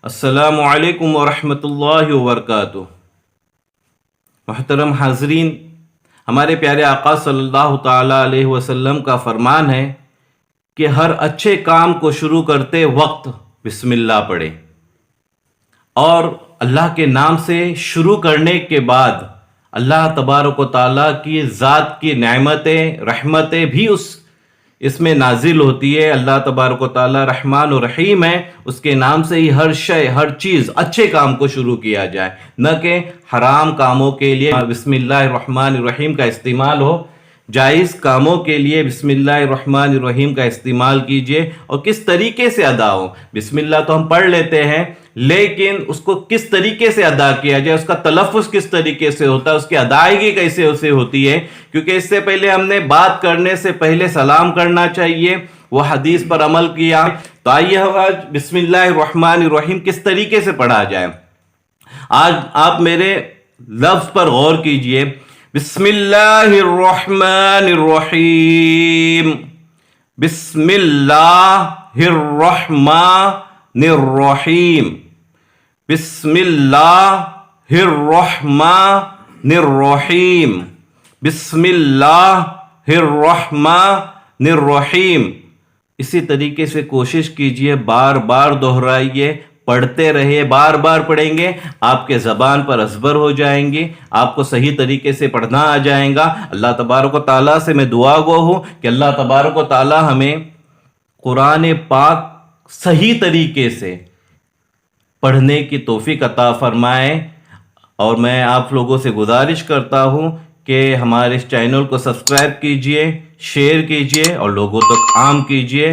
السلام علیکم ورحمۃ اللہ وبرکاتہ۔ محترم حاضرین، ہمارے پیارے آقا صلی اللہ تعالیٰ علیہ وسلم کا فرمان ہے کہ ہر اچھے کام کو شروع کرتے وقت بسم اللہ پڑھیں، اور اللہ کے نام سے شروع کرنے کے بعد اللہ تبارک و تعالیٰ کی ذات کی نعمتیں رحمتیں بھی اس میں نازل ہوتی ہے۔ اللہ تبارک و تعالیٰ رحمان و رحیم ہے، اس کے نام سے ہی ہر چیز اچھے کام کو شروع کیا جائے، نہ کہ حرام کاموں کے لیے بسم اللہ الرحمن الرحیم کا استعمال ہو۔ جائز کاموں کے لیے بسم اللہ الرحمن الرحیم کا استعمال کیجئے، اور کس طریقے سے ادا ہو۔ بسم اللہ تو ہم پڑھ لیتے ہیں، لیکن اس کو کس طریقے سے ادا کیا جائے، اس کا تلفظ کس طریقے سے ہوتا ہے، اس کی ادائیگی کیسے اسے ہوتی ہے، کیونکہ اس سے پہلے ہم نے بات کرنے سے پہلے سلام کرنا چاہیے، وہ حدیث پر عمل کیا۔ تو آئیے آج بسم اللہ الرحمن الرحیم کس طریقے سے پڑھا جائے۔ آج آپ میرے لفظ پر غور کیجئے، بسم اللہ الرحمن الرحیم، بسم اللہ الرحمن الرحیم، بسم اللہ الرحمن الرحیم، بسم اللہ الرحمن الرحیم۔ اسی طریقے سے کوشش کیجئے، بار بار دہرائیے، پڑھتے رہیے، بار بار پڑھیں گے آپ کے زبان پر ازبر ہو جائیں گی، آپ کو صحیح طریقے سے پڑھنا آ جائیں گا۔ اللہ تبارک و تعالیٰ سے میں دعا گو ہوں کہ اللہ تبارک و تعالیٰ ہمیں قرآن پاک صحیح طریقے سے پڑھنے کی توفیق عطا فرمائے۔ اور میں آپ لوگوں سے گزارش کرتا ہوں کہ ہمارے اس چینل کو سبسکرائب کیجئے، شیئر کیجئے اور لوگوں تک عام کیجئے۔